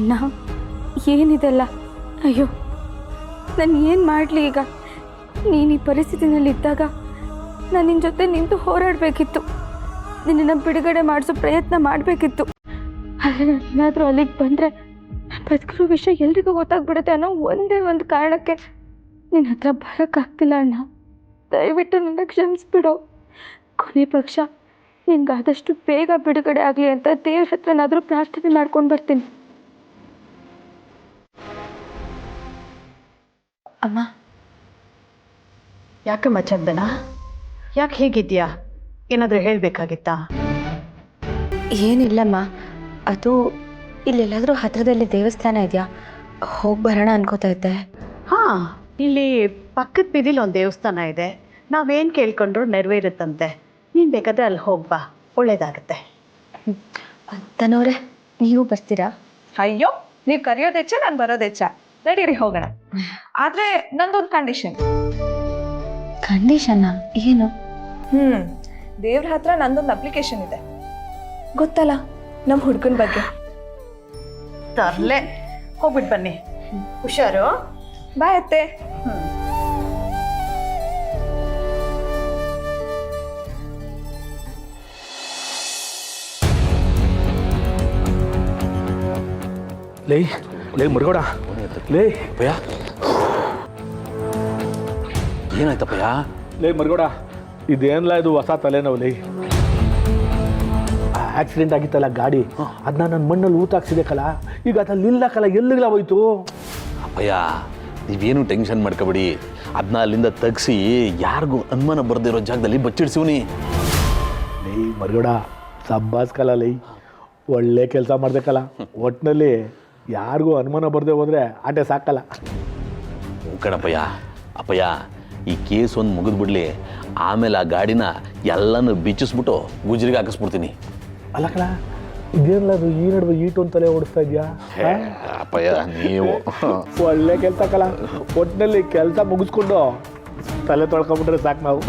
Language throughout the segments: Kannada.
ಅಣ್ಣ ಏನಿದೆಲ್ಲ? ಅಯ್ಯೋ ನಾನು ಏನು ಮಾಡಲಿ ಈಗ? ನೀನು ಈ ಪರಿಸ್ಥಿತಿನಲ್ಲಿದ್ದಾಗ ನಾನು ನಿನ್ನ ಜೊತೆ ನಿಂತು ಹೋರಾಡಬೇಕಿತ್ತು, ನಿನ್ನನ್ನು ಬಿಡುಗಡೆ ಮಾಡಿಸೋ ಪ್ರಯತ್ನ ಮಾಡಬೇಕಿತ್ತು. ಆದರೆ ನಾನು ಏನಾದರೂ ಅಲ್ಲಿಗೆ ಬಂದರೆ ನಾನು ಬದುಕಿರೋ ವಿಷಯ ಎಲ್ರಿಗೂ ಗೊತ್ತಾಗ್ಬಿಡುತ್ತೆ ಅನ್ನೋ ಒಂದೇ ಒಂದು ಕಾರಣಕ್ಕೆ ನಿನ್ನ ಹತ್ರ ಬರೋಕ್ಕಾಗ್ತಿಲ್ಲ ಅಣ್ಣ. ದಯವಿಟ್ಟು ನನ್ನ ಕ್ಷಮಿಸ್ಬಿಡು. ಕೊನೆ ಪಕ್ಷ ನಿನ್ಗಾದಷ್ಟು ಬೇಗ ಬಿಡುಗಡೆ ಆಗಲಿ ಅಂತ ದೇವ್ರ ಹತ್ರನಾದರೂ ಪ್ರಾರ್ಥನೆ ಮಾಡ್ಕೊಂಡು ಬರ್ತೀನಿ. ಅಮ್ಮ, ಯಾಕಮ್ಮ ಚಂದನ, ಯಾಕೆ ಹೇಗಿದ್ಯಾ? ಏನಾದರೂ ಹೇಳಬೇಕಾಗಿತ್ತಾ? ಏನಿಲ್ಲಮ್ಮ, ಅದು ಇಲ್ಲೆಲ್ಲಾದರೂ ಹತ್ರದಲ್ಲಿ ದೇವಸ್ಥಾನ ಇದೆಯಾ, ಹೋಗಿ ಬರೋಣ ಅನ್ಕೋತಾ ಇದ್ದೆ. ಹಾಂ, ಇಲ್ಲಿ ಪಕ್ಕದ ಬೀದಿಲಿ ಒಂದು ದೇವಸ್ಥಾನ ಇದೆ. ನಾವೇನು ಕೇಳ್ಕೊಂಡ್ರು ನೆರವೇರುತ್ತಂತೆ. ನೀನು ಬೇಕಾದರೆ ಅಲ್ಲಿ ಹೋಗ್ಬಾ, ಒಳ್ಳೇದಾಗುತ್ತೆ. ತನೋರೆ, ನೀವು ಬರ್ತೀರಾ? ಅಯ್ಯೋ, ನೀವು ಕರೆಯೋದು ಹೆಚ್ಚ, ನಾನು ಬರೋದು ಹೆಚ್ಚ. ನಡೀರಿ ಹೋಗೋಣ. ಆದ್ರೆ ನಂದೊಂದು ಕಂಡೀಷನ್. ಕಂಡೀಷನ್ನ? ಏನು? ದೇವ್ರ ಹತ್ರ ನಂದೊಂದು ಅಪ್ಲಿಕೇಶನ್ ಇದೆ, ಗೊತ್ತಲ್ಲ ನಮ್ಮ ಹುಡುಗನ ಬಗ್ಗೆ. ತರ್ಲೆ, ಹೋಗ್ಬಿಟ್ಟು ಬನ್ನಿ. ಹುಷಾರು. ಬಾಯ್ ಅತ್ತೆ. ಲೇ ಲೇ ಮರ್ಗೋಡ, ಲೇ ಪಯ್ಯ, ಏನಾಯ್ತಪ್ಪಯ್ಯ? ಲೇ ಮರ್ಗೋಡ, ಇದೇನಲ್ಲ ಇದು ಹೊಸ ತಲೆನೋವು. ಲೇ ಆಕ್ಸಿಡೆಂಟ್ ಆಗಿತ್ತಲ್ಲ ಗಾಡಿ, ಅದನ್ನ ನನ್ನ ಮಣ್ಣಲ್ಲಿ ಊತಾಕ್ಸಿದೆಕಲ್ಲ, ಈಗ ಅದಲ್ಲಿ ನಿಲ್ಲಕಲ್ಲ, ಎಲ್ಲಿಲ್ಲ ಹೋಯ್ತು? ಅಪ್ಪಯ್ಯ, ನೀವೇನು ಟೆನ್ಷನ್ ಮಾಡ್ಕೋಬೇಡಿ. ಅದನ್ನ ಅಲ್ಲಿಂದ ತೆಗ್ಸಿ ಯಾರಿಗೂ ಅನುಮಾನ ಬರ್ದಿರೋ ಜಾಗದಲ್ಲಿ ಬಚ್ಚಿಡ್ಸಿವ್ನಿ. ಲೇ ಮರ್ಗೋಡ, ಸಬ್ಬಾಸ್ಕಲ್ಲ ಲೈ, ಒಳ್ಳೆ ಕೆಲಸ ಮಾಡ್ಬೇಕಲ್ಲ. ಒಟ್ಟಿನಲ್ಲಿ ಯಾರಿಗೂ ಅನುಮಾನ ಬರ್ದೆ ಹೋದ್ರೆ ಆಟೆ ಸಾಕಲ್ಲ. ಕಣಪ್ಪಯ್ಯ, ಅಪ್ಪಯ್ಯ, ಈ ಕೇಸ್ ಒಂದು ಮುಗಿದ್ಬಿಡ್ಲಿ, ಆಮೇಲೆ ಆ ಗಾಡಿನ ಎಲ್ಲನೂ ಬಿಚ್ಚಿಸ್ಬಿಟ್ಟು ಗುಜ್ರಿಗೆ ಹಾಕಿಸ್ಬಿಡ್ತೀನಿ. ಅಲ್ಲ ಕಣ, ಇದೇನಲ್ಲ ಅದು ಈ ನಡುವೆ ಈಟೊಂದು ತಲೆ ಓಡಿಸ್ತಾ ಇದೆಯಾ? ಅಪ್ಪಯ್ಯ ನೀವು ಒಳ್ಳೆ ಕೆಲಸ ಕಲ. ಒಟ್ಟಿನಲ್ಲಿ ಕೆಲಸ ಮುಗಿಸ್ಕೊಂಡು ತಲೆ ತೊಳ್ಕೊಂಬಿಟ್ರೆ ಸಾಕು ನಾವು.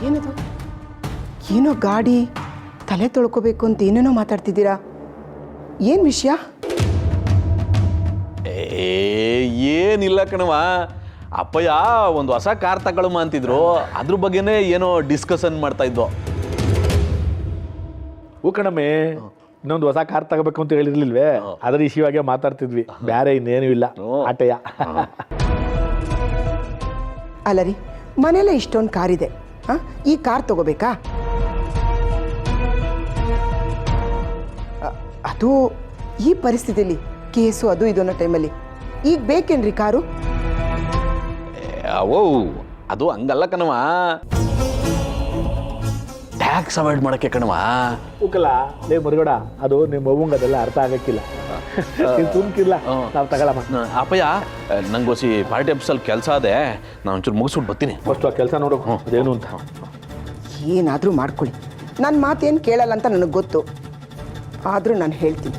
ಏನದು? ಏನೋ ಗಾಡಿ ತಲೆ ತೊಳ್ಕೊಬೇಕು ಅಂತ ಏನೇನೋ ಮಾತಾಡ್ತಿದ್ದೀರಾ, ಏನು ವಿಷಯ? ಏನಿಲ್ಲ ಕಣವ, ಅಪ್ಪಯ್ಯ ಒಂದು ಹೊಸ ಕಾರ್ ತಗೊಳಮ್ಮ ಅಂತಿದ್ರು, ಅದ್ರ ಬಗ್ಗೆನೇ ಏನೋ ಡಿಸ್ಕಷನ್ ಮಾಡ್ತಾ ಇದ್ವು. ಹೂ ಕಣಮ್ಮೆ, ಇನ್ನೊಂದು ಹೊಸ ಕಾರ್ ತಗೋಬೇಕು ಅಂತ ಹೇಳಿರ್ಲಿಲ್ವೇ, ಅದ್ರ ವಿಷಯವಾಗೇ ಮಾತಾಡ್ತಿದ್ವಿ, ಬೇರೆ ಇನ್ನೇನು ಇಲ್ಲ. ಆಟೆಯ ಅಲ್ಲ ರೀ, ಮನೇಲೆ ಇಷ್ಟೊಂದು ಕಾರಿದೆ, ಹಾಂ, ಈ ಕಾರ್ ತಗೋಬೇಕಾ? ಅದು ಈ ಪರಿಸ್ಥಿತಿಯಲ್ಲಿ ಕೇಸು ಅದು ಇದು ಅನ್ನೋ ಟೈಮಲ್ಲಿ ಈಗ ಬೇಕೇನ್ರಿ ಕಾರು? ಓ, ಅದು ಹಂಗಲ್ಲ ಕಣವ, ಟ್ಯಾಕ್ಸ್ ಅವಾಯ್ಡ್ ಮಾಡಕ್ಕೆ ಕಣವ. ಹೂಕಲ್ಲ ಲೇ ಮರುಗಡ, ಅದು ನಿಮ್ಮ ಅವ್ವಂಗೆ ಅದೆಲ್ಲ ಅರ್ಥ ಆಗಕ್ಕಿಲ್ಲ. ಸುಮ್ಕಿಲ್ಲ, ನಾವು ತಗೊಳಮ್ಮ. ಅಪ್ಪಯ್ಯ, ನಂಗೋಸಿ ಪಾರ್ಟಿ ಆಫೀಸಲ್ಲಿ ಕೆಲಸ ಅದೇ, ನಾನು ಒಂಚೂರು ಮುಗಿಸ್ಬಿಟ್ಟು ಬರ್ತೀನಿ. ಫಸ್ಟ್ ಆ ಕೆಲಸ ನೋಡೋ ಅದೇನು ಅಂತ. ಏನಾದರೂ ಮಾಡ್ಕೊಳ್ಳಿ, ನನ್ನ ಮಾತೇನು ಕೇಳಲ್ಲ ಅಂತ ನನಗೆ ಗೊತ್ತು, ಆದರೂ ನಾನು ಹೇಳ್ತೀನಿ.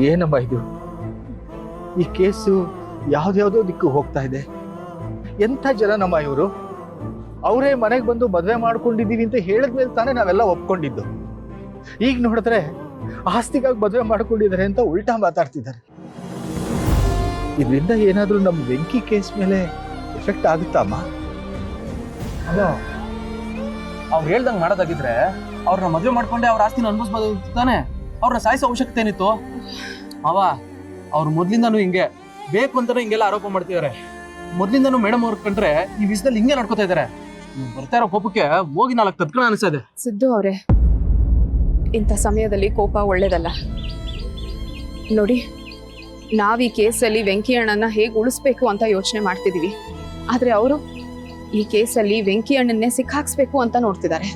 ಏನಮ್ಮ ಇದು? ಈ ಕೇಸು ಯಾವ್ದ್ಯಾವುದೋ ದಿಕ್ಕು ಹೋಗ್ತಾ ಇದೆ. ಎಂಥ ಜನ ನಮ್ಮ ಇವರು? ಅವರೇ ಮನೆಗೆ ಬಂದು ಮದುವೆ ಮಾಡ್ಕೊಂಡಿದ್ದೀವಿ ಅಂತ ಹೇಳಿದ್ಮೇಲೆ ತಾನೇ ನಾವೆಲ್ಲ ಒಪ್ಕೊಂಡಿದ್ದು. ಈಗ ನೋಡಿದ್ರೆ ಆಸ್ತಿಗಾಗಿ ಮದುವೆ ಮಾಡ್ಕೊಂಡಿದ್ದಾರೆ ಅಂತ ಉಲ್ಟಾ ಮಾತಾಡ್ತಿದ್ದಾರೆ. ಇದರಿಂದ ಏನಾದರೂ ನಮ್ಮ ವೆಂಕಿ ಕೇಸ್ ಮೇಲೆ ಎಫೆಕ್ಟ್ ಆಗುತ್ತಮ್ಮ? ಅದ ಅವ್ರು ಹೇಳ್ದಂಗೆ ಮಾಡೋದಾಗಿದ್ರೆ ಅವ್ರನ್ನ ಮದುವೆ ಮಾಡ್ಕೊಂಡೆ ಅವ್ರ ಆಸ್ತಿನ ಅನುಭವಿಸ್ಬೋದು ತಾನೆ, ಅವ್ರನ್ನ ಸಾಯಿಸೋ ಅವಶ್ಯಕತೆ ಏನಿತ್ತು? ಅವ ಅವ್ರು ಮೊದ್ಲಿಂದಾನು ಹಿಂಗೆ ಬೇಕು ಅಂತಾನೆ ಹಿಂಗೆಲ್ಲ ಆರೋಪ ಮಾಡ್ತಿದ್ದಾರೆ. ಮೊದ್ಲಿಂದಾನು ಮೇಡಮ್ ಅವ್ರ ಕಂಡ್ರೆ ಈ ವಿಷಯದಲ್ಲಿ ಹಿಂಗೆ ನಡ್ಕೋತಾ ಇದಾರೆ. ಬರ್ತಾ ಇರೋ ಕೋಪಕ್ಕೆ ಹೋಗಿ 4 ತತ್ಕಣ ಅನಿಸ್ತದೆ. ಸಿದ್ದು ಅವರೇ, ಇಂಥ ಸಮಯದಲ್ಲಿ ಕೋಪ ಒಳ್ಳೇದಲ್ಲ ನೋಡಿ. ನಾವ್ ಈ ಕೇಸಲ್ಲಿ ವೆಂಕಿ ಅಣ್ಣನ ಹೇಗೆ ಉಳಿಸ್ಬೇಕು ಅಂತ ಯೋಚನೆ ಮಾಡ್ತಿದೀವಿ, ಆದ್ರೆ ಅವರು ಈ ಕೇಸಲ್ಲಿ ವೆಂಕಿ ಅಣ್ಣನ್ನೇ ಸಿಕ್ಕಾಕ್ಸ್ಬೇಕು ಅಂತ ನೋಡ್ತಿದ್ದಾರೆ.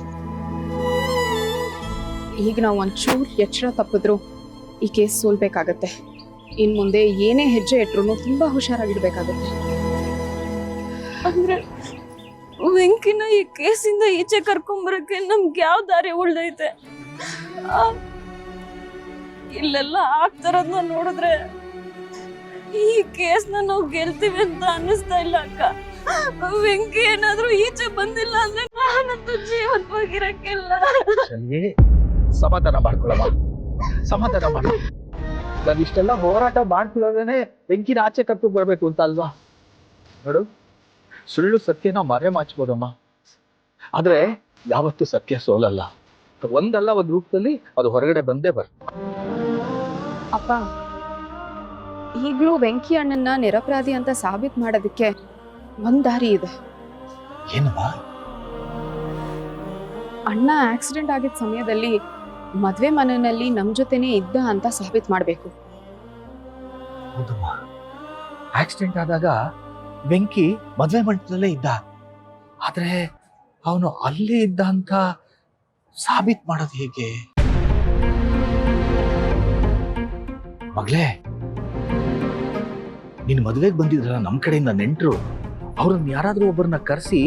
ಈಗ ನಾವು ಒಂಚೂರು ಎಚ್ಚರ ತಪ್ಪಿದ್ರು ಈ ಕೇಸ್ ಸೋಲ್ಬೇಕಾಗತ್ತೆ. ಇನ್ ಮುಂದೆ ಏನೇ ಹೆಜ್ಜೆ ಇಟ್ರು ತುಂಬಾ ಹುಷಾರಾಗಿರ್ಬೇಕಾಗತ್ತೆ. ಅಂದ್ರೆ ವೆಂಕಿನ ಈ ಕೇಸಿಂದ ಈಚೆ ಕರ್ಕೊಂಬರಕ್ಕೆ ನಮ್ಗೆ ಯಾವ ದಾರಿ ಉಳ್ದೈತೆ? ಇಲ್ಲೆಲ್ಲ ಆಗ್ತಾರದ್ನ ನೋಡಿದ್ರೆ ಈ ಕೇಸ್ನ ನಾವು ಗೆಲ್ತೀವಿ ಅಂತ ಅನ್ನಿಸ್ತಾ ಇಲ್ಲ ಅಕ್ಕ. ವೆಂಕಿ ಏನಾದ್ರೂ ಈಚೆ ಬಂದಿಲ್ಲ ಅಂದ್ರೆ ನಾನಂತೂ ಜೀವಂತವಾಗಿರಕ್ಕಿಲ್ಲ. ಸಮಾಧಾನ ಮಾಡ್ಕೊಳ್ಳಮ್ಮ, ಸಮಾಧಾನ ಮಾಡ. ನಾನು ಇಷ್ಟೆಲ್ಲ ಹೋರಾಟ ಮಾಡ್ತಿರೋದೇನೆ ಬೆಂಕಿನ ಆಚೆ ಕರ್ಕೊಂಡು ಬರ್ಬೇಕು ಅಂತ ಅಲ್ವಾ? ನೋಡು, ಸುಳ್ಳು ಸತ್ಯನ ಮರೆ ಮಾಚ್ಬೋದಮ್ಮ, ಆದ್ರೆ ಯಾವತ್ತೂ ಸತ್ಯ ಸೋಲಲ್ಲ. ಒಂದಲ್ಲ ಒಂದ್ ರೂಪದಲ್ಲಿ ಅದು ಹೊರಗಡೆ ಬಂದೇ ಅಪ್ಪ, ಈಗಲೂ ವೆಂಕಿ ಅಣ್ಣನ್ನ ನಿರಪರಾಧಿ ಅಂತ ಸಾಬೀತು ಮಾಡೋದಕ್ಕೆ ಒಂದ್ ದಾರಿ ಇದೆ. ಏನಮ್ಮ? ಅಣ್ಣ ಆಕ್ಸಿಡೆಂಟ್ ಆಗಿದ್ದ ಸಮಯದಲ್ಲಿ ಮದ್ವೆ ಮನೆಯಲ್ಲಿ ನಮ್ ಜೊತೆನೆ ಇದ್ದ ಅಂತ ಸಾಬೀತು ಮಾಡ್ಬೇಕು. ಹೌದಮ್ಮ, ಆಕ್ಸಿಡೆಂಟ್ ಆದಾಗ ಬೆಂಕಿ ಮದ್ವೆ ಮಂಟಪದಲ್ಲೇ ಇದ್ದ, ಆದ್ರೆ ಅವನು ಅಲ್ಲೇ ಇದ್ದ ಅಂತ ಸಾಬೀತ್ ಮಾಡೋದು ಹೇಗೆ? ಮಗಳೇ, ನಿನ್ ಮದ್ವೆಗೆ ಬಂದಿದ್ರಲ್ಲ ನಮ್ ಕಡೆಯಿಂದ ನೆಂಟರು, ಅವ್ರನ್ನ ಯಾರಾದ್ರೂ ಒಬ್ಬರನ್ನ ಕರೆಸಿ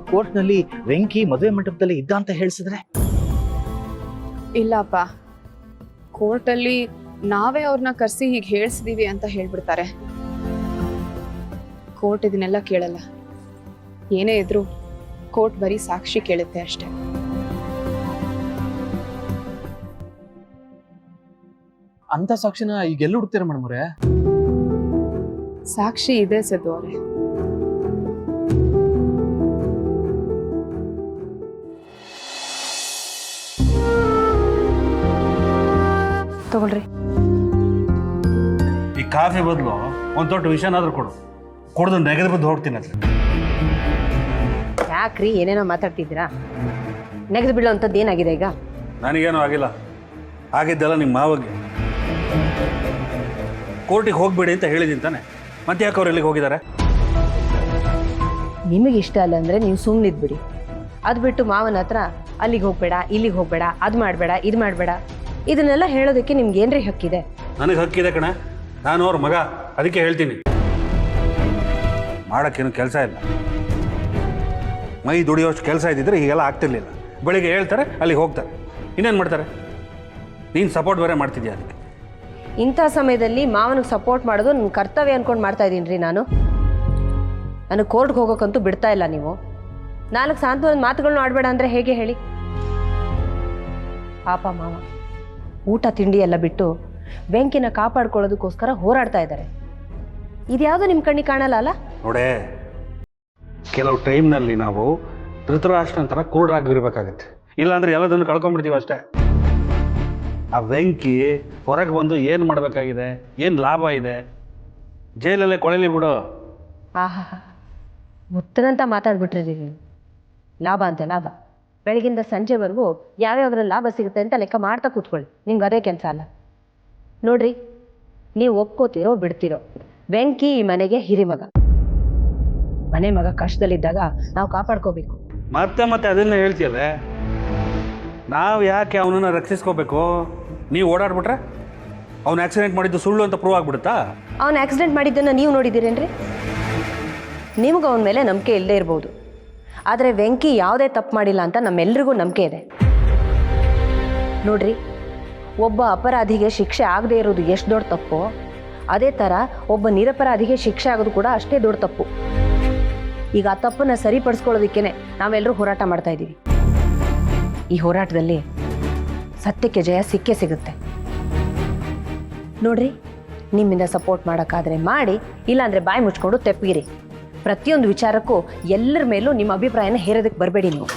ಕೋರ್ಟ್ನಲ್ಲಿ ವೆಂಕಿ ಮದ್ವೆ ಮಂಟಪದಲ್ಲಿ ಇದ್ದ ಅಂತ ಹೇಳ್ಸಿದ್ರೆ? ಇಲ್ಲಪ್ಪ, ಕೋರ್ಟಲ್ಲಿ ನಾವೇ ಅವ್ರನ್ನ ಕರ್ಸಿ ಹೀಗೆ ಹೇಳ್ಸಿದೀವಿ ಅಂತ ಹೇಳ್ಬಿಡ್ತಾರೆ. ಕೋರ್ಟ್ ಇದನ್ನೆಲ್ಲ ಕೇಳಲ್ಲ. ಏನೇ ಇದ್ರು ಕೋರ್ಟ್ ಬರೀ ಸಾಕ್ಷಿ ಕೇಳುತ್ತೆ ಅಷ್ಟೇ. ಅಂತ ಸಾಕ್ಷಿನ ಈಗ ಎಲ್ಲಿ ಹುಡ್ತೀರ ಮೇಡಮ್ ಅವರೇ? ಸಾಕ್ಷಿ ಇದೆ ಸಿದ್ದು ಅವರೇ. ತಗೊಳ್ರಿ. ಈ ಕಾಫಿ ಬದಲು ಒಂದು ದೊಡ್ಡ ವಿಷಯನಾದ್ರೂ ಕೊಡು, ಕುಡ್ದು ನೆಗೆದು ಬಿದ್ದು ಹೋಗ್ತೀನಿ ಅದ್ರ. ಯಾಕ್ರಿ ಏನೇನೋ ಮಾತಾಡ್ತಿದ್ದೀರಾ? ನೆಗೆದು ಬೀಳೋ ಅಂಥದ್ದು ಏನಾಗಿದೆ ಈಗ? ನನಗೇನು ಆಗಿಲ್ಲ, ಆಗಿದ್ದೆಲ್ಲ ನಿಮ್ಮ ಮಾವಗೆ. ಕೋರ್ಟಿಗೆ ಹೋಗ್ಬೇಡಿ ಅಂತ ಹೇಳಿದ್ದೀನಿ ತಾನೆ, ಮತ್ತೆ ಯಾಕೆ ಅವ್ರು ಎಲ್ಲಿಗೆ ಹೋಗಿದ್ದಾರೆ? ನಿಮಗೆ ಇಷ್ಟ ಅಲ್ಲ ಅಂದರೆ ನೀವು ಸುಮ್ಮನಿದ್ಬಿಡಿ. ಅದು ಬಿಟ್ಟು ಮಾವನ ಹತ್ರ ಅಲ್ಲಿಗೆ ಹೋಗ್ಬೇಡ, ಇಲ್ಲಿಗೆ ಹೋಗ್ಬೇಡ, ಅದು ಮಾಡಬೇಡ, ಇದು ಮಾಡಬೇಡ, ಇದನ್ನೆಲ್ಲ ಹೇಳೋದಕ್ಕೆ ನಿಮ್ಗೆ ಏನ್ರಿ ಹಕ್ಕಿದೆ? ನನಗೆ ಹಕ್ಕಿದೆ ಕಣ, ನಾನು ಅವ್ರ ಮಗ, ಅದಕ್ಕೆ ಹೇಳ್ತೀನಿ. ಮಾಡೋಕ್ಕೇನು ಕೆಲಸ ಇಲ್ಲ, ಮೈ ದುಡಿಯೋಷ್ಟು ಕೆಲಸ ಇದ್ದಿದ್ರೆ ಹೀಗೆಲ್ಲ ಆಗ್ತಿರ್ಲಿಲ್ಲ. ಬೆಳಿಗ್ಗೆ ಹೇಳ್ತಾರೆ, ಅಲ್ಲಿಗೆ ಹೋಗ್ತಾರೆ, ಇನ್ನೇನು ಮಾಡ್ತಾರೆ? ನೀನು ಸಪೋರ್ಟ್ ಬೇರೆ ಮಾಡ್ತಿದ್ಯಾ ಅದಕ್ಕೆ. ಇಂಥ ಸಮಯದಲ್ಲಿ ಮಾವನಿಗೆ ಸಪೋರ್ಟ್ ಮಾಡೋದು ನನ್ನ ಕರ್ತವ್ಯ ಅಂದ್ಕೊಂಡು ಮಾಡ್ತಾ ಇದ್ದೀನಿ ರೀ ನಾನು. ನನಗೆ ಕೋರ್ಟ್ಗೆ ಹೋಗೋಕ್ಕಂತೂ ಬಿಡ್ತಾ ಇಲ್ಲ ನೀವು. 4 ಸಾಂತ್ವನದ ಮಾತುಗಳನ್ನ ಆಡಬೇಡ ಅಂದರೆ ಹೇಗೆ ಹೇಳಿ? ಪಾಪ ಮಾವ ಊಟ ತಿಂಡಿ ಎಲ್ಲ ಬಿಟ್ಟು ಬೆಂಕಿನ ಕಾಪಾಡ್ಕೊಳ್ಳೋದಕ್ಕೋಸ್ಕರ ಹೋರಾಡ್ತಾ ಇದ್ದಾರೆ. ಇದ್ಯಾವುದೋ ನಿಮ್ಮ ಕಣ್ಣಿಗೆ ಕಾಣಲ್ಲ ಅಲ್ಲ? ನೋಡೇ, ಕೆಲವು ಟೈಮ್ನಲ್ಲಿ ನಾವು ಧೃತರಾಷ್ಟ್ರನ ಥರ ಕುರುಡಾಗಿರ್ಬೇಕಾಗತ್ತೆ, ಇಲ್ಲಾಂದ್ರೆ ಎಲ್ಲದನ್ನು ಕಳ್ಕೊಂಡ್ಬಿಡ್ತೀವಿ ಅಷ್ಟೇ. ಆ ಬೆಂಕಿ ಹೊರಗೆ ಬಂದು ಏನು ಮಾಡಬೇಕಾಗಿದೆ, ಏನು ಲಾಭ ಇದೆ? ಜೈಲಲ್ಲೇ ಕೊಳೆಲಿ ಬಿಡು. ಆಹಾ, ಮುತ್ತನಂತ ಮಾತಾಡ್ಬಿಟ್ರಿ ನೀವು. ಲಾಭ ಅಂತೆ ಲಾಭ. ಬೆಳಗಿಂದ ಸಂಜೆವರೆಗೂ ಯಾವ್ಯಾವ್ದ್ರಲ್ಲಿ ಲಾಭ ಸಿಗುತ್ತೆ ಅಂತ ಲೆಕ್ಕ ಮಾಡ್ತಾ ಕೂತ್ಕೊಳ್ಳಿ. ನಿಮ್ಗೆ ಅದೇ ಕೆಲಸ ಅಲ್ಲ. ನೋಡ್ರಿ, ನೀವು ಒಪ್ಕೋತಿರೋ ಬಿಡ್ತಿರೋ, ಬೆಂಕಿ ಈ ಮನೆಗೆ ಹಿರಿಮಗ. ಮನೆ ಮಗ ಕಷ್ಟದಲ್ಲಿದ್ದಾಗ ನಾವು ಕಾಪಾಡ್ಕೋಬೇಕು. ಮತ್ತೆ ಮತ್ತೆ ಅದನ್ನೇ ಹೇಳ್ತೀಯಲ್ಲ, ನಾವು ಯಾಕೆ ಅವನನ್ನು ರಕ್ಷಿಸ್ಕೋಬೇಕು? ನೀವು ಓಡಾಡ್ಬಿಟ್ರೆ ಅವ್ನು ಆಕ್ಸಿಡೆಂಟ್ ಮಾಡಿದ್ದು ಸುಳ್ಳು ಅಂತ ಪ್ರೂವ್ ಆಗ್ಬಿಡುತ್ತಾ? ಅವನು ಆಕ್ಸಿಡೆಂಟ್ ಮಾಡಿದ್ದನ್ನು ನೀವು ನೋಡಿದ್ದೀರೇನ್ರಿ? ನಿಮ್ಗೆ ಅವನ ಮೇಲೆ ನಂಬಿಕೆ ಇಲ್ಲದೆ ಇರ್ಬೋದು, ಆದರೆ ವೆಂಕಿ ಯಾವುದೇ ತಪ್ಪು ಮಾಡಿಲ್ಲ ಅಂತ ನಮ್ಮೆಲ್ರಿಗೂ ನಂಬಿಕೆ ಇದೆ. ನೋಡ್ರಿ, ಒಬ್ಬ ಅಪರಾಧಿಗೆ ಶಿಕ್ಷೆ ಆಗದೆ ಇರೋದು ಎಷ್ಟು ದೊಡ್ಡ ತಪ್ಪೋ, ಅದೇ ಥರ ಒಬ್ಬ ನಿರಪರಾಧಿಗೆ ಶಿಕ್ಷೆ ಆಗೋದು ಕೂಡ ಅಷ್ಟೇ ದೊಡ್ಡ ತಪ್ಪು. ಈಗ ಆ ತಪ್ಪನ್ನು ಸರಿಪಡಿಸ್ಕೊಳ್ಳೋದಕ್ಕೇ ನಾವೆಲ್ಲರೂ ಹೋರಾಟ ಮಾಡ್ತಾ ಇದ್ದೀವಿ. ಈ ಹೋರಾಟದಲ್ಲಿ ಸತ್ಯಕ್ಕೆ ಜಯ ಸಿಕ್ಕೇ ಸಿಗುತ್ತೆ. ನೋಡ್ರಿ, ನಿಮ್ಮಿಂದ ಸಪೋರ್ಟ್ ಮಾಡೋಕ್ಕಾದ್ರೆ ಮಾಡಿ, ಇಲ್ಲಾಂದರೆ ಬಾಯಿ ಮುಚ್ಕೊಂಡು ತೆಪ್ಪಗಿರಿ. ಪ್ರತಿಯೊಂದು ವಿಚಾರಕ್ಕೂ ಎಲ್ಲರ ಮೇಲೂ ನಿಮ್ಮ ಅಭಿಪ್ರಾಯನ ಹೇರೋದಕ್ಕೆ ಬರಬೇಡಿ ನೀವು.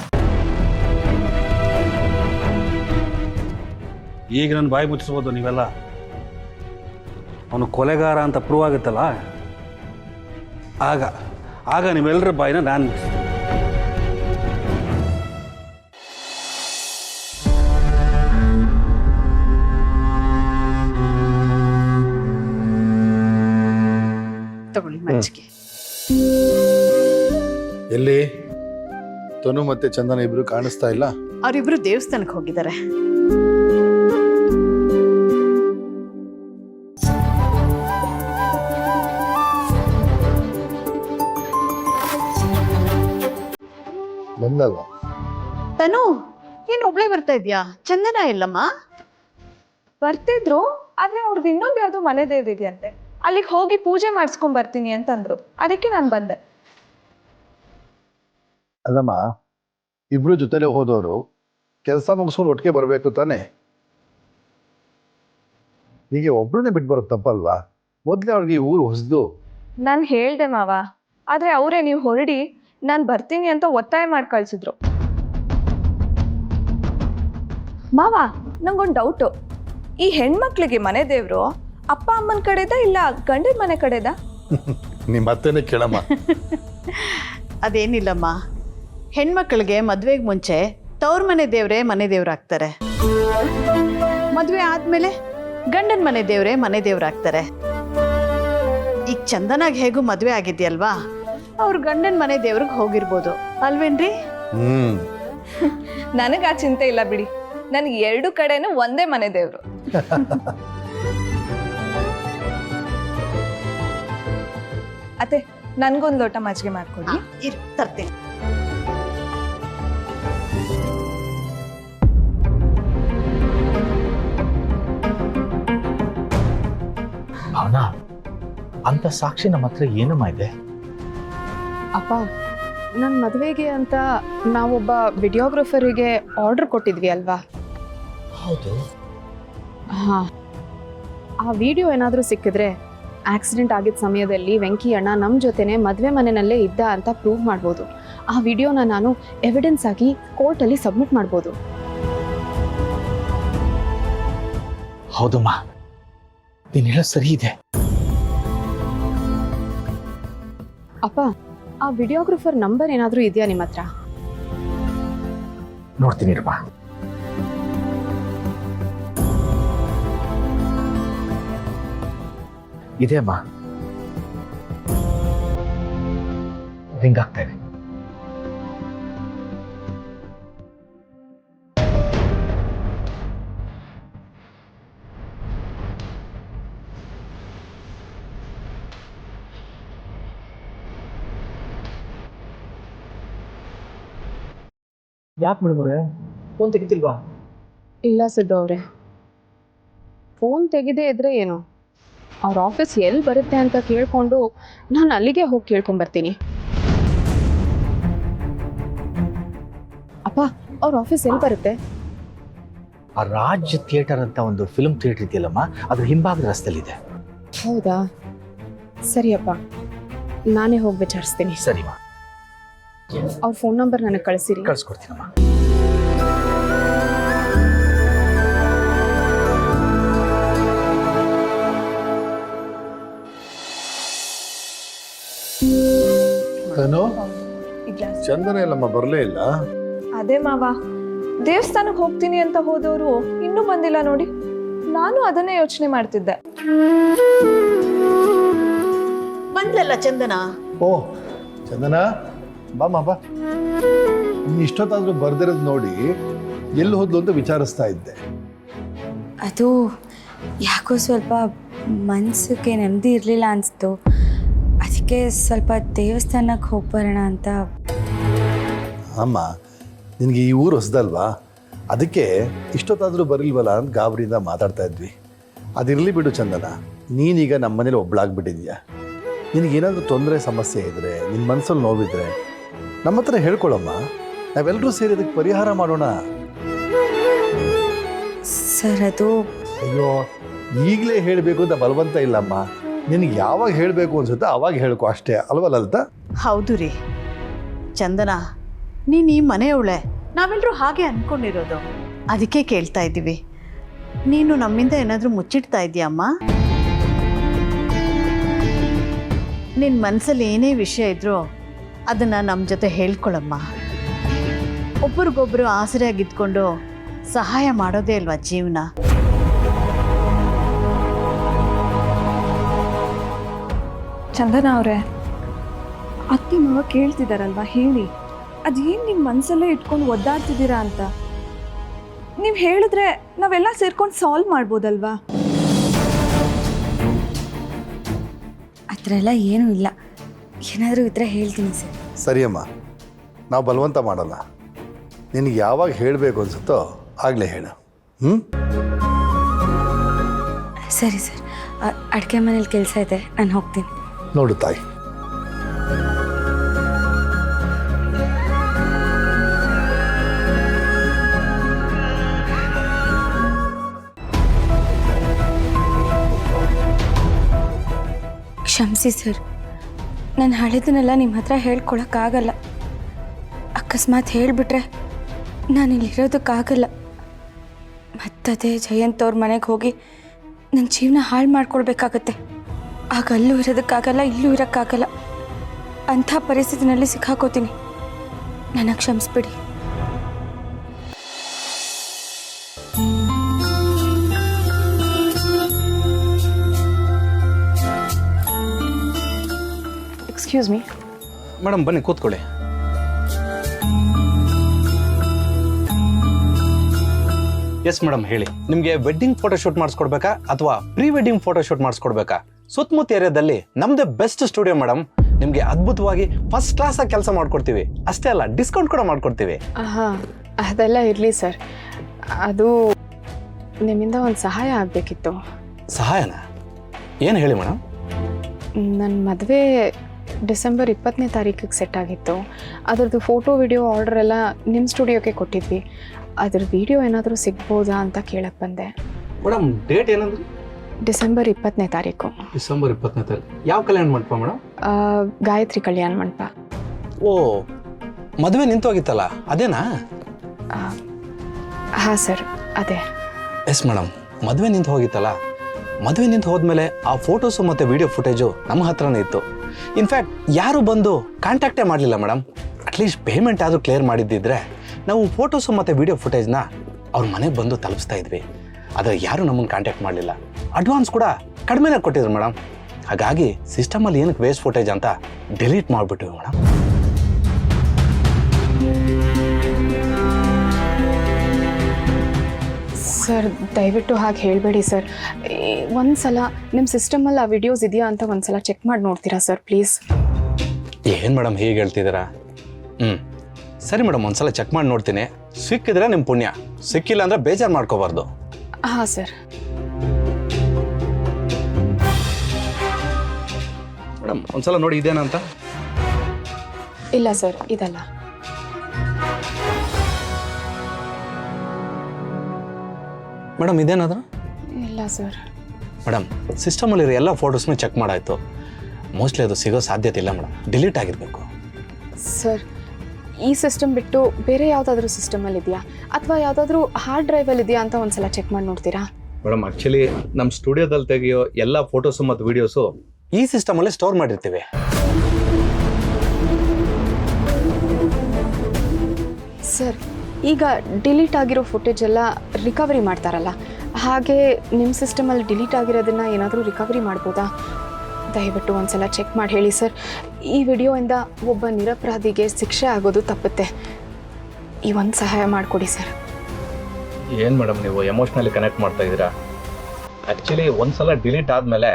ಈಗ ನನ್ನ ಬಾಯಿ ಮುಚ್ಚಿಸ್ಬೋದು ನೀವೆಲ್ಲ. ಅವನು ಕೊಲೆಗಾರ ಅಂತ ಪ್ರೂವ್ ಆಗುತ್ತಲ್ಲ, ಆಗ ನೀವೆಲ್ಲರ ಬಾಯಿನ ನಾನು ಮುಚ್ಚಿಸ್ತೀನಿ. ತಗೊಳ್ಳಿ ಮಜ್ಜಿಗೆ. ಎಲ್ಲಿ ತನು ಮತ್ತೆ ಚಂದನ ಇಬ್ರು ಕಾಣಿಸ್ತಾ ಇಲ್ಲ? ಅವರಿಬ್ರು ದೇವಸ್ಥಾನಕ್ಕೆ ಹೋಗಿದ್ದಾರೆ. ಬಂದಲ್ವಾ? ತನು, ನೀನು ಒಬ್ಳೆ ಬರ್ತಾ ಇದ್ಯಾ? ಚಂದನ ಇಲ್ಲಮ್ಮ? ಬರ್ತಿದ್ರು, ಆದ್ರೆ ಅವ್ರದ್ದು ಇನ್ನೊಂದು ಯಾವ್ದೋ ಮನೆದೇ ಇದೆಯಂತೆ, ಅಲ್ಲಿಗೆ ಹೋಗಿ ಪೂಜೆ ಮಾಡಿಸ್ಕೊಂಡ್ ಬರ್ತೀನಿ ಅಂತಂದ್ರು, ಅದಕ್ಕೆ ನಾನು ಬಂದೆ. ಅಲ್ಲಮ್ಮ, ಇಬ್ರು ಜೊತೆಲೆ ಹೋದವರು ಕೆಲಸ ಮುಗಿಸ್ಕೊಂಡು ಒಟ್ಟಿಗೆ ಬರಬೇಕು ತಾನೆ. ಹೀಗೆ ಒಬ್ರನ್ನೇ ಬಿಟ್ಟು ಬರೋದು ತಪ್ಪಲ್ವಾ? ಮೊದಲೇ ಅವ್ರಿಗೆ ಊರು ಹೊಸದು. ನಾನು ಹೇಳ್ದೆ ಮಾವ, ಆದ್ರೆ ಅವರೇ ನೀವು ಹೊರಡಿ ನಾನು ಬರ್ತೀನಿ ಅಂತ ಒತ್ತಾಯ ಮಾಡಿ ಕಳ್ಸಿದ್ರು. ಮಾವ, ನಂಗೊಂದು ಡೌಟು. ಈ ಹೆಣ್ಮಕ್ಳಿಗೆ ಮನೆ ದೇವ್ರು ಅಪ್ಪ ಅಮ್ಮನ ಕಡೆದ ಇಲ್ಲ ಗಂಡನ ಮನೆ ಕಡೆದ? ನಿಮ್ಮ ಅತ್ತೆನೇ ಕೇಳಮ್ಮ. ಅದೇನಿಲ್ಲಮ್ಮ, ಹೆಣ್ಮಕ್ಳಿಗೆ ಮದುವೆಗೆ ಮುಂಚೆ ತವ್ರ ಮನೆ ದೇವ್ರೇ ಮನೆ ದೇವ್ರಾಗ್ತಾರೆ. ಮದುವೆ ಆದಮೇಲೆ ಗಂಡನ ಮನೆ ದೇವ್ರೇ ಮನೆ ದೇವ್ರಾಗ್ತಾರೆ. ಈಗ ಚಂದನಾಗಿ ಹೇಗೂ ಮದುವೆ ಆಗಿದೆಯಲ್ವಾ, ಅವ್ರು ಗಂಡನ ಮನೆ ದೇವ್ರಿಗೆ ಹೋಗಿರ್ಬೋದು ಅಲ್ವೇನ್ರಿ? ನನಗೆ ಆ ಚಿಂತೆ ಇಲ್ಲ ಬಿಡಿ, ನನಗೆ 2 ಕಡೆನೂ ಒಂದೇ ಮನೆ ದೇವ್ರು. ಅತ್ತೆ, ನನ್ಗೊಂದು ಲೋಟ ಮಜ್ಜಿಗೆ ಮಾಡ್ಕೊಡಿ. ತರ್ತೀನಿ. ಭಾವನಾ, ಅಂತ ಸಾಕ್ಷಿ ನಮ್ಮ ಹತ್ರ ಏನಮ್ಮ ಇದೆ? ಅಪ್ಪ, ನನ್ನ ಮದುವೆಗೆ ಅಂತ ನಾವೊಬ್ಬ ವಿಡಿಯೋಗ್ರಫರಿಗೆ ಆರ್ಡರ್ ಕೊಟ್ಟಿದ್ವಿ ಅಲ್ವಾ? ಹೌದು. ಹಾಂ, ಆ ವಿಡಿಯೋ ಏನಾದರೂ ಸಿಕ್ಕಿದ್ರೆ ಆಕ್ಸಿಡೆಂಟ್ ಆಗಿದ್ದ ಸಮಯದಲ್ಲಿ ವೆಂಕಿ ಅಣ್ಣ ನಮ್ಮ ಜೊತೆನೆ ಮದುವೆ ಮನೆಯಲ್ಲೇ ಇದ್ದ ಅಂತ ಪ್ರೂವ್ ಮಾಡ್ಬೋದು. ಆ ವಿಡಿಯೋನ ನಾನು ಎವಿಡೆನ್ಸ್ ಆಗಿ ಕೋರ್ಟಲ್ಲಿ ಸಬ್ಮಿಟ್ ಮಾಡ್ಬೋದು. ಹೌದಮ್ಮ, ನೀನು ಹೇಳೋ ಸರಿ ಇದೆ. ಅಪ್ಪ, ಆ ವಿಡಿಯೋಗ್ರಫರ್ ನಂಬರ್ ಏನಾದರೂ ಇದೆಯಾ ನಿಮ್ಮ ಹತ್ರ? ನೋಡ್ತೀನಿ ಇರಮ್ಮ. ಇದೆ ಅಮ್ಮ, ರಿಂಗ್ ಆಗ್ತಾ ಇದೆ. ಯಾಕೆ ಮೇಡಮ್ರೆ ಫೋನ್ ತೆಗಿತಿಲ್ವಾ? ಇಲ್ಲ ಸಿದ್ದು ಅವರೇ, ಫೋನ್ ತೆಗೆದೇ ಇದ್ರೆ ಏನು, ಅವ್ರ ಆಫೀಸ್ ಎಲ್ಲಿ ಬರುತ್ತೆ ಅಂತ ಕೇಳಿಕೊಂಡು ನಾನು ಅಲ್ಲಿಗೆ ಹೋಗಿ ಕೇಳ್ಕೊಂಬರ್ತೀನಿ. ಅಪ್ಪ, ಅವ್ರ ಆಫೀಸ್ ಎಲ್ಲಿ ಬರುತ್ತೆ? ಆ ರಾಜ್ ಥಿಯೇಟರ್ ಅಂತ ಒಂದು ಫಿಲ್ಮ್ ಥಿಯೇಟರ್ ಇದೆಯಲ್ಲಮ್ಮ, ಅದ್ರ ಹಿಂಭಾಗದ ರಸ್ತೆಯಲ್ಲಿದೆ. ಹೌದಾ? ಸರಿಯಪ್ಪ, ನಾನೇ ಹೋಗಿ ವಿಚಾರಿಸ್ತೀನಿ. ಸರಿಮಾ, ಅವ್ರ ಫೋನ್ ನಂಬರ್ ನನಗೆ ಕಳಿಸಿರಿ. ಕಳ್ಸ್ಕೊಡ್ತೀನಮ್ಮ. ಚಂದನ ಇಲ್ಲಮ್ಮ, ಬರಲೇ ಇಲ್ಲ. ಅದೇ ಮಾವ, ದೇವಸ್ಥಾನಕ್ಕೆ ಹೋಗ್ತೀನಿ ಅಂತ ಹೋದವರು ಇನ್ನೂ ಬಂದಿಲ್ಲ ನೋಡಿ. ನಾನು ಅದನ್ನೇ ಯೋಚನೆ ಮಾಡ್ತಿದ್ದೆ. ಬಂದ್ಲಲ್ಲ ಚಂದನ. ಓ ಚಂದನ, ಬಾಮ್ಮ ಬಾ. ನೀನು ಇಷ್ಟೊತ್ತಾದ್ರೂ ಬರ್ದಿರೋದು ನೋಡಿ ಎಲ್ಲಿ ಹೋದ್ಲು ಅಂತ ವಿಚಾರಿಸ್ತಾ ಇದ್ದೆ. ಅದು ಯಾಕೋ ಸ್ವಲ್ಪ ಮನಸ್ಸಿಗೆ ನೆಮ್ಮದಿ ಇರಲಿಲ್ಲ ಅನಿಸ್ತು. ಅದಕ್ಕೆ ಸ್ವಲ್ಪ ದೇವಸ್ಥಾನಕ್ಕೆ ಹೋಗಿ ಬರೋಣ ಅಂತ. ಅಮ್ಮ, ನಿನಗೆ ಈ ಊರು ಹೊಸದಲ್ವಾ, ಅದಕ್ಕೆ ಇಷ್ಟೊತ್ತಾದರೂ ಬರಲ್ವಲ್ಲ ಅಂತ ಗಾಬರಿಯಿಂದ ಮಾತಾಡ್ತಾ ಇದ್ವಿ. ಅದಿರಲಿ ಬಿಡು ಚಂದನ, ನೀನೀಗ ನಮ್ಮ ಮನೇಲಿ ಒಬ್ಳಾಗ್ಬಿಟ್ಟಿದ್ಯಾ. ನಿನಗೇನಾದರೂ ತೊಂದರೆ ಸಮಸ್ಯೆ ಇದ್ದರೆ, ನಿನ್ನ ಮನಸ್ಸಲ್ಲಿ ನೋವಿದ್ರೆ ನಮ್ಮ ಹತ್ರ ಹೇಳ್ಕೊಳಮ್ಮ. ನಾವೆಲ್ಲರೂ ಸೇರಿ ಅದಕ್ಕೆ ಪರಿಹಾರ ಮಾಡೋಣ. ಸರ್, ಅದು ಅಯ್ಯೋ, ಈಗಲೇ ಹೇಳಬೇಕು ಅಂತ ಬಲವಂತ ಇಲ್ಲಮ್ಮ. ನಿನಗೆ ಯಾವಾಗ ಹೇಳಬೇಕು ಅನ್ಸುತ್ತೆ ಆವಾಗ ಹೇಳ್ಕೊ, ಅಷ್ಟೇ ಅಲ್ವಾ ಲಲಿತಾ? ಹೌದು ರೀ ಚಂದನ, ನೀನು ಈ ಮನೆಯವಳೆ, ನಾವೆಲ್ಲರೂ ಹಾಗೆ ಅಂದ್ಕೊಂಡಿರೋದು. ಅದಕ್ಕೆ ಕೇಳ್ತಾ ಇದ್ದೀವಿ. ನೀನು ನಮ್ಮಿಂದ ಏನಾದರೂ ಮುಚ್ಚಿಡ್ತಾ ಇದೆಯಮ್ಮ? ನಿನ್ನ ಮನಸ್ಸಲ್ಲಿ ಏನೇ ವಿಷಯ ಇದ್ರೂ ಅದನ್ನು ನಮ್ಮ ಜೊತೆ ಹೇಳ್ಕೊಳಮ್ಮ. ಒಬ್ರಿಗೊಬ್ರು ಆಸರೆಯಾಗಿದ್ಕೊಂಡು ಸಹಾಯ ಮಾಡೋದೇ ಅಲ್ವಾ ಜೀವನ. ಚಂದನ ಅವರೇ, ಅತ್ತೆ ಮಾವ ಕೇಳ್ತಿದಾರಲ್ವಾ, ಹೇಳಿ ಅದೇನು ನಿಮ್ಮ ಮನಸ್ಸಲ್ಲೇ ಇಟ್ಕೊಂಡು ಒದ್ದಾಡ್ತಿದ್ದೀರಾ ಅಂತ. ನೀವು ಹೇಳಿದ್ರೆ ನಾವೆಲ್ಲ ಸೇರ್ಕೊಂಡು ಸಾಲ್ವ್ ಮಾಡ್ಬೋದಲ್ವಾ? ಆ ಥರ ಎಲ್ಲ ಏನೂ ಇಲ್ಲ. ಏನಾದರೂ ಇದ್ರೆ ಹೇಳ್ತೀನಿ ಸರ್. ಸರಿಯಮ್ಮ, ನಾವು ಬಲವಂತ ಮಾಡಲ್ಲ. ನಿನಗೆ ಯಾವಾಗ ಹೇಳಬೇಕು ಅನ್ಸುತ್ತೋ ಆಗಲೇ ಹೇಳು. ಸರಿ ಸರ್. ಅಡುಗೆ ಮನೇಲಿ ಕೆಲಸ ಇದೆ, ನಾನು ಹೋಗ್ತೀನಿ. ನೋಡು ತಾಯಿ, ಕ್ಷಮಿಸಿ ಸರ್, ನಾನು ಹಳೆದನ್ನೆಲ್ಲ ನಿಮ್ಮ ಹತ್ರ ಹೇಳ್ಕೊಳಕ್ಕಾಗಲ್ಲ. ಅಕಸ್ಮಾತ್ ಹೇಳಿಬಿಟ್ರೆ ನಾನು ಇಲ್ಲಿರೋದಕ್ಕಾಗಲ್ಲ. ಮತ್ತದೇ ಜಯಂತ್ ಅವ್ರ ಮನೆಗೆ ಹೋಗಿ ನನ್ನ ಜೀವನ ಹಾಳು ಮಾಡ್ಕೊಳ್ಬೇಕಾಗತ್ತೆ. ಆಗ ಅಲ್ಲೂ ಇರೋದಕ್ಕಾಗಲ್ಲ, ಇಲ್ಲೂ ಇರೋಕ್ಕಾಗಲ್ಲ. ಅಂಥ ಪರಿಸ್ಥಿತಿನಲ್ಲಿ ಸಿಕ್ಕಾಕೋತೀನಿ. ನನಗೆ ಕ್ಷಮಿಸ್ಬಿಡಿ. Excuse me. ಮೇಡಮ್ ಬನ್ನಿ ಕೂತ್ಕೊಳ್ಳಿ. ಎಸ್ ಮೇಡಮ್ ಹೇಳಿ, ನಿಮಗೆ ವೆಡ್ಡಿಂಗ್ ಫೋಟೋ ಶೂಟ್ ಮಾಡಿಸ್ಕೊಡ್ಬೇಕಾ ಅಥವಾ ಪ್ರೀ ವೆಡ್ಡಿಂಗ್ ಫೋಟೋ ಶೂಟ್ ಮಾಡಿಸ್ಕೊಡ್ಬೇಕಾ? ಸುತ್ತಮುತ್ತ ಏರಿಯಾದಲ್ಲಿ ನಮ್ದೇ ಬೆಸ್ಟ್ ಸ್ಟುಡಿಯೋ ಮೇಡಮ್. ನಿಮಗೆ ಅದ್ಭುತವಾಗಿ ಫಸ್ಟ್ ಕ್ಲಾಸ್ ಆಗಿ ಕೆಲಸ ಮಾಡ್ಕೊಡ್ತೀವಿ. ಅಷ್ಟೇ ಅಲ್ಲ, ಡಿಸ್ಕೌಂಟ್ ಕೂಡ ಮಾಡ್ಕೊಡ್ತೀವಿ. ಹಾಂ, ಅದೆಲ್ಲ ಇರಲಿ ಸರ್. ಅದು ನಿಮ್ಮಿಂದ ಒಂದು ಸಹಾಯ ಆಗಬೇಕಿತ್ತು. ಸಹಾಯನಾ? ಏನು ಹೇಳಿ ಮೇಡಮ್. ನನ್ನ ಮದುವೆ ಡಿಸೆಂಬರ್ 20ನೇ ತಾರೀಕಿಗೆ ಸೆಟ್ ಆಗಿತ್ತು. ಅದರದ್ದು ಫೋಟೋ ವಿಡಿಯೋ ಆರ್ಡರ್ ಎಲ್ಲ ನಿಮ್ಮ ಸ್ಟುಡಿಯೋಕ್ಕೆ ಕೊಟ್ಟಿದ್ವಿ. ಅದ್ರ ವಿಡಿಯೋ ಏನಾದರೂ ಸಿಗ್ಬೋದಾ ಅಂತ ಕೇಳಕ್ಕೆ ಬಂದೆ. ಮೇಡಮ್ ಡೇಟ್ ಏನಂದ್ರೆ? ಡಿಸೆಂಬರ್ 20ನೇ ತಾರೀಕು. ಡಿಸೆಂಬರ್ 20ನೇ ತಾರೀಕು. ಯಾವ ಕಲ್ಯಾಣ ಮಂಟಪ ಮೇಡಮ್? ಗಾಯತ್ರಿ ಕಲ್ಯಾಣ ಮಂಟಪ. ಓ, ಮದುವೆ ನಿಂತೋಗಿತ್ತಲ್ಲ ಅದೇನಾ? ಹಾಂ ಸರ್, ಅದೇ. ಎಸ್ ಮೇಡಮ್, ಮದುವೆ ನಿಂತು ಹೋಗಿತ್ತಲ್ಲ, ಮದುವೆ ನಿಂತು ಹೋದ್ಮೇಲೆ ಆ ಫೋಟೋಸು ಮತ್ತು ವಿಡಿಯೋ ಫುಟೇಜು ನಮ್ಮ ಹತ್ರನೇ ಇತ್ತು. ಇನ್ಫ್ಯಾಕ್ಟ್ ಯಾರು ಬಂದು ಕಾಂಟ್ಯಾಕ್ಟೇ ಮಾಡಲಿಲ್ಲ ಮೇಡಮ್. ಅಟ್ಲೀಸ್ಟ್ ಪೇಮೆಂಟ್ ಆದರೂ ಕ್ಲಿಯರ್ ಮಾಡಿದ್ದಿದ್ರೆ ನಾವು ಫೋಟೋಸು ಮತ್ತು ವಿಡಿಯೋ ಫುಟೇಜ್ನ ಅವ್ರ ಮನೆಗೆ ಬಂದು ತಲುಪಿಸ್ತಾ ಇದ್ವಿ. ಆದರೆ ಯಾರೂ ನಮ್ಮನ್ನು ಕಾಂಟ್ಯಾಕ್ಟ್ ಮಾಡಲಿಲ್ಲ. ಅಡ್ವಾನ್ಸ್ ಕೂಡ ಕಡಿಮೆನೇ ಕೊಟ್ಟಿದ್ರು ಮೇಡಮ್. ಹಾಗಾಗಿ ಸಿಸ್ಟಮಲ್ಲಿ ಏನಕ್ಕೆ ವೇಸ್ಟ್ ಫುಟೇಜ್ ಅಂತ ಡಿಲೀಟ್ ಮಾಡಿಬಿಟ್ಟಿವಿ ಮೇಡಮ್. ಸರ್, ದಯವಿಟ್ಟು ಹಾಗೆ ಹೇಳಬೇಡಿ ಸರ್. ಒಂದು ಸಲ ನಿಮ್ಮ ಸಿಸ್ಟಮಲ್ಲಿ ಆ ವಿಡಿಯೋಸ್ ಇದೆಯಾ ಅಂತ ಒಂದು ಸಲ ಚೆಕ್ ಮಾಡಿ ನೋಡ್ತೀರಾ ಸರ್, ಪ್ಲೀಸ್? ಏನು ಮೇಡಮ್ ಹೀಗೆ ಹೇಳ್ತಿದ್ದೀರಾ? ಸರಿ ಮೇಡಮ್, ಒಂದು ಸಲ ಚೆಕ್ ಮಾಡಿ ನೋಡ್ತೀನಿ. ಸಿಕ್ಕಿದ್ರೆ ನಿಮ್ಮ ಪುಣ್ಯ, ಸಿಕ್ಕಿಲ್ಲ ಅಂದರೆ ಬೇಜಾರು ಮಾಡ್ಕೋಬಾರ್ದು. ಹಾಂ ಸರ್. ಮೇಡಮ್ ಒಂದ್ಸಲ ನೋಡಿ ಇದೇನಂತ. ಇಲ್ಲ ಸರ್, ಇದಲ್ಲ. ಮೇಡಮ್ ಇದೇನಾದ್ರು? ಇಲ್ಲ ಸರ್. ಮೇಡಮ್ ಸಿಸ್ಟಮಲ್ಲಿರೋ ಎಲ್ಲ ಫೋಟೋಸ್ನೂ ಚೆಕ್ ಮಾಡಾಯಿತು. ಮೋಸ್ಟ್ಲಿ ಅದು ಸಿಗೋ ಸಾಧ್ಯತೆ ಇಲ್ಲ ಮೇಡಮ್, ಡಿಲೀಟ್ ಆಗಿರಬೇಕು. ಸರ್, ಈ ಸಿಸ್ಟಮ್ ಬಿಟ್ಟು ಬೇರೆ ಯಾವುದಾದ್ರೂ ಸಿಸ್ಟಮಲ್ಲಿ ಇದೆಯಾ ಅಥವಾ ಯಾವುದಾದ್ರೂ ಹಾರ್ಡ್ ಡ್ರೈವಲ್ಲಿ ಇದೆಯಾ ಅಂತ ಒಂದ್ಸಲ ಚೆಕ್ ಮಾಡಿ ನೋಡ್ತೀರಾ? ಮೇಡಮ್ ಆ್ಯಕ್ಚುಲಿ ನಮ್ಮ ಸ್ಟುಡಿಯೋದಲ್ಲಿ ತೆಗೆಯೋ ಎಲ್ಲ ಫೋಟೋಸು ಮತ್ತು ವೀಡಿಯೋಸು ಈ ಸಿಸ್ಟಮಲ್ಲೇ ಸ್ಟೋರ್ ಮಾಡಿರ್ತೀವಿ. ಸರ್, ಈಗ ಡಿಲೀಟ್ ಆಗಿರೋ ಫುಟೇಜ್ ಎಲ್ಲ ರಿಕವರಿ ಮಾಡ್ತಾರಲ್ಲ, ಹಾಗೆ ನಿಮ್ಮ ಸಿಸ್ಟಮಲ್ಲಿ ಡಿಲೀಟ್ ಆಗಿರೋದನ್ನು ಏನಾದರೂ ರಿಕವರಿ ಮಾಡ್ಬೋದಾ? ದಯವಿಟ್ಟು ಒಂದ್ಸಲ ಚೆಕ್ ಮಾಡಿ ಹೇಳಿ ಸರ್. ಈ ವಿಡಿಯೋಯಿಂದ ಒಬ್ಬ ನಿರಪರಾಧಿಗೆ ಶಿಕ್ಷೆ ಆಗೋದು ತಪ್ಪುತ್ತೆ. ಈ ಒಂದು ಸಹಾಯ ಮಾಡಿಕೊಡಿ ಸರ್. ಏನು ಮೇಡಮ್ ನೀವು ಎಮೋಷ್ನಲಿ ಕನೆಕ್ಟ್ ಮಾಡ್ತಾ ಇದ್ದೀರಾ? ಆ್ಯಕ್ಚುಲಿ ಒಂದ್ಸಲ ಡಿಲೀಟ್ ಆದಮೇಲೆ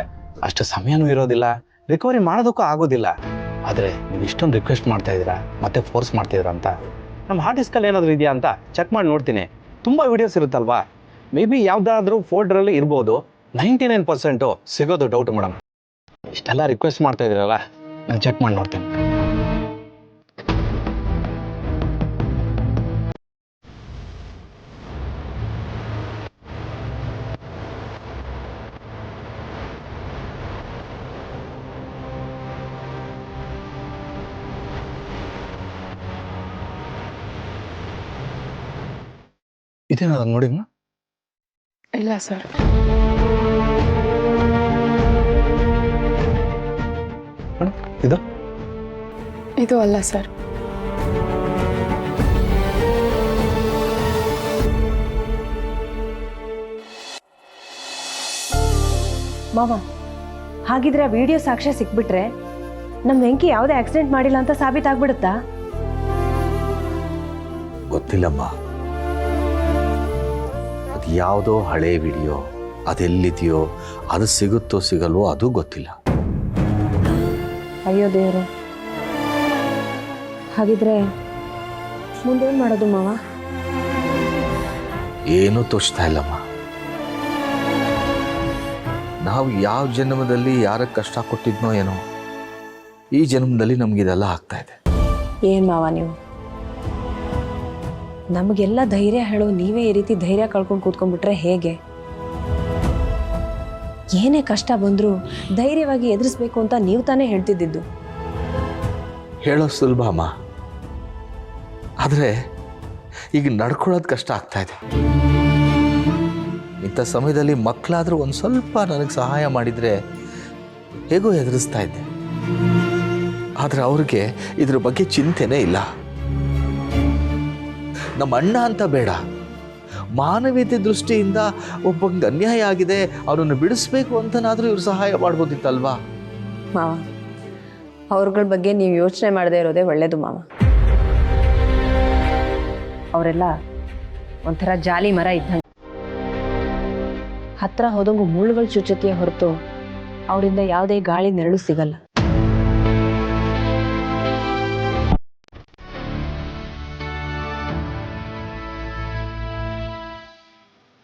ಅಷ್ಟು ಸಮಯನೂ ಇರೋದಿಲ್ಲ, ರಿಕವರಿ ಮಾಡೋದಕ್ಕೂ ಆಗೋದಿಲ್ಲ. ಆದರೆ ನೀವು ಇಷ್ಟೊಂದು ರಿಕ್ವೆಸ್ಟ್ ಮಾಡ್ತಾ ಇದ್ದೀರಾ, ಮತ್ತೆ ಫೋರ್ಸ್ ಮಾಡ್ತಿದ್ದೀರಾ ಅಂತ ನಮ್ಮ ಹಾರ್ಡ್ ಡಿಸ್ಕಲ್ಲಿ ಏನಾದರೂ ಇದೆಯಾ ಅಂತ ಚೆಕ್ ಮಾಡಿ ನೋಡ್ತೀನಿ. ತುಂಬ ವೀಡಿಯೋಸ್ ಇರುತ್ತಲ್ವಾ, ಮೇ ಬಿ ಯಾವುದಾದ್ರೂ ಫೋಲ್ಡ್ರಲ್ಲಿ ಇರ್ಬೋದು. 99% ಸಿಗೋದು ಡೌಟ್ ಮೇಡಮ್. ಇಷ್ಟೆಲ್ಲ ರಿಕ್ವೆಸ್ಟ್ ಮಾಡ್ತಾ ಇದ್ದೀರಲ್ಲ, ನಾನು ಚೆಕ್ ಮಾಡಿ ನೋಡ್ತೀನಿ. ಇದೇನಾದ್ರು ನೋಡಿ ಮೇಡಮ್? ಇಲ್ಲ ಸರ್. ಮೇಡಮ್ ಇದು ಇದು ಅಲ್ಲ ಸರ್. ಮಾವ, ಹಾಗಿದ್ರೆ ಆ ವಿಡಿಯೋ ಸಾಕ್ಷ್ಯ ಸಿಕ್ಬಿಟ್ರೆ ನಮ್ಮ ವೆಂಕಿ ಯಾವುದೇ ಆಕ್ಸಿಡೆಂಟ್ ಮಾಡಿಲ್ಲ ಅಂತ ಸಾಬೀತಾಗ್ಬಿಡುತ್ತಾ? ಗೊತ್ತಿಲ್ಲಮ್ಮ, ಅದು ಯಾವುದೋ ಹಳೆ ವಿಡಿಯೋ, ಅದೆಲ್ಲಿದೆಯೋ, ಅದು ಸಿಗುತ್ತೋ ಸಿಗಲ್ವೋ ಅದು ಗೊತ್ತಿಲ್ಲ. ಅಯ್ಯೋ ದೇವರು, ಹಾಗಿದ್ರೆ ಮುಂದೇನು ಮಾಡೋದು ಮಾವ? ಏನೂ ತೋಚ್ತಾ ಇಲ್ಲಮ್ಮ. ನಾವು ಯಾವ ಜನ್ಮದಲ್ಲಿ ಯಾರಕ್ಕೆ ಕಷ್ಟ ಕೊಟ್ಟಿದ್ನೋ ಏನೋ, ಈ ಜನ್ಮದಲ್ಲಿ ನಮಗಿದೆಲ್ಲ ಆಗ್ತಾ ಇದೆ. ಏನು ಮಾವ ನೀವು ನಮಗೆಲ್ಲ ಧೈರ್ಯ ಹೇಳೋ ನೀವೇ ಈ ರೀತಿ ಧೈರ್ಯ ಕಳ್ಕೊಂಡು ಕೂತ್ಕೊಂಡ್ಬಿಟ್ರೆ ಹೇಗೆ? ಏನೇ ಕಷ್ಟ ಬಂದರೂ ಧೈರ್ಯವಾಗಿ ಎದುರಿಸ್ಬೇಕು ಅಂತ ನೀವು ತಾನೇ ಹೇಳ್ತಿದ್ದಿದ್ದು. ಹೇಳೋ ಸುಲಭ ಅಮ್ಮ, ಆದರೆ ಈಗ ನಡ್ಕೊಳ್ಳೋದು ಕಷ್ಟ ಆಗ್ತಾ ಇದೆ. ಇಂಥ ಸಮಯದಲ್ಲಿ ಮಕ್ಕಳಾದರೂ ಒಂದು ಸ್ವಲ್ಪ ನನಗೆ ಸಹಾಯ ಮಾಡಿದರೆ ಹೇಗೋ ಎದುರಿಸ್ತಾ ಇದ್ದೆ. ಆದರೆ ಅವ್ರಿಗೆ ಇದ್ರ ಬಗ್ಗೆ ಚಿಂತೆನೇ ಇಲ್ಲ. ನಮ್ಮ ಅಣ್ಣ ಅಂತ ಬೇಡ, ಮಾನವೀಯತೆ ದೃಷ್ಟಿಯಿಂದ ಒಬ್ಬಂಗೆ ಅನ್ಯಾಯ ಆಗಿದೆ, ಅವನನ್ನು ಬಿಡಿಸ್ಬೇಕು ಅಂತನಾದರೂ ಇವ್ರು ಸಹಾಯ ಮಾಡ್ಬೋದಿತ್ತಲ್ವಾ? ಮಾವ, ಅವ್ರಗಳ ಬಗ್ಗೆ ನೀವು ಯೋಚನೆ ಮಾಡದೇ ಇರೋದೇ ಒಳ್ಳೇದು ಮಾವ. ಅವರೆಲ್ಲ ಒಂಥರ ಜಾಲಿ ಮರ ಇದ್ದಂಗೆ, ಹತ್ರ ಹೋದಂಗೂ ಮುಳ್ಳುಗಳು ಚುಚ್ಚುತ್ತೆಯೇ ಹೊರತು ಅವರಿಂದ ಯಾವುದೇ ಗಾಳಿ ನೆರಳು ಸಿಗಲ್ಲ.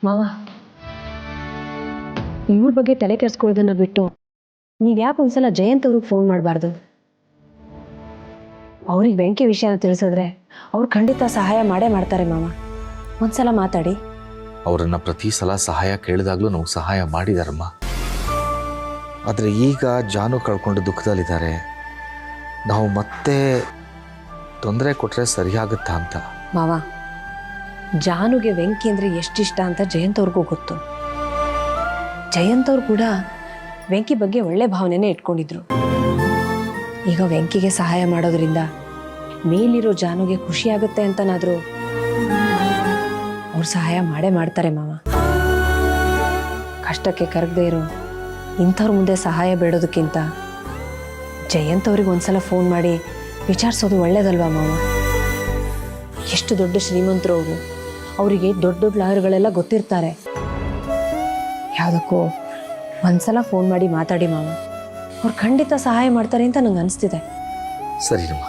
ಮಾವ, ಇವ್ರ ಬಗ್ಗೆ ತಲೆ ಕೆಡಿಸ್ಕೊಳ್ಳೋದನ್ನ ಬಿಟ್ಟು ನೀವು ಯಾಕೆ ಒಂದ್ಸಲ ಜಯಂತ್ ಅವ್ರಿಗೆ ಫೋನ್ ಮಾಡಬಾರ್ದು? ಅವ್ರಿಗೆ ಬೆಂಕಿ ವಿಷಯನ ತಿಳಿಸಿದ್ರೆ ಅವ್ರು ಖಂಡಿತ ಸಹಾಯ ಮಾಡೇ ಮಾಡ್ತಾರೆ ಮಾವ. ಒಂದ್ಸಲ ಮಾತಾಡಿ. ಅವರನ್ನು ಪ್ರತಿ ಸಲ ಸಹಾಯ ಕೇಳಿದಾಗಲೂ ನಮಗೆ ಸಹಾಯ ಮಾಡಿದಾರಮ್ಮ. ಆದರೆ ಈಗ ಜಾನು ಕಳ್ಕೊಂಡು ದುಃಖದಲ್ಲಿದ್ದಾರೆ. ನಾವು ಮತ್ತೆ ತೊಂದರೆ ಕೊಟ್ಟರೆ ಸರಿಯಾಗುತ್ತಾ ಅಂತ. ಮಾವ, ಜಾನುಗೆ ವೆಂಕಿ ಅಂದರೆ ಎಷ್ಟಿಷ್ಟ ಅಂತ ಜಯಂತ್ ಅವ್ರಿಗೂ ಗೊತ್ತು. ಜಯಂತ್ ಅವ್ರು ಕೂಡ ವೆಂಕಿ ಬಗ್ಗೆ ಒಳ್ಳೆ ಭಾವನೆನೇ ಇಟ್ಕೊಂಡಿದ್ರು. ಈಗ ವೆಂಕಿಗೆ ಸಹಾಯ ಮಾಡೋದ್ರಿಂದ ಮೇಲಿರೋ ಜಾನುಗೆ ಖುಷಿ ಆಗುತ್ತೆ ಅಂತನಾದರೂ ಅವ್ರು ಸಹಾಯ ಮಾಡೇ ಮಾಡ್ತಾರೆ ಮಾವ. ಕಷ್ಟಕ್ಕೆ ಕರಗದೆ ಇರೋ ಇಂಥವ್ರ ಮುಂದೆ ಸಹಾಯ ಬೇಡೋದಕ್ಕಿಂತ ಜಯಂತ್ ಅವ್ರಿಗೆ ಒಂದ್ಸಲ ಫೋನ್ ಮಾಡಿ ವಿಚಾರಿಸೋದು ಒಳ್ಳೇದಲ್ವಾ ಮಾವ? ಎಷ್ಟು ದೊಡ್ಡ ಶ್ರೀಮಂತರು ಅವರು, ಅವರಿಗೆ ದೊಡ್ಡ ದೊಡ್ಡ ಲಾಯರ್ಗಳೆಲ್ಲ ಗೊತ್ತಿರ್ತಾರೆ. ಯಾವುದಕ್ಕೂ ಒಂದ್ಸಲ ಫೋನ್ ಮಾಡಿ ಮಾತಾಡಿ ಮಾವ, ಅವ್ರು ಖಂಡಿತ ಸಹಾಯ ಮಾಡ್ತಾರೆ ಅಂತ ನಂಗೆ ಅನಿಸ್ತಿದೆ. ಸರಿನಮ್ಮ.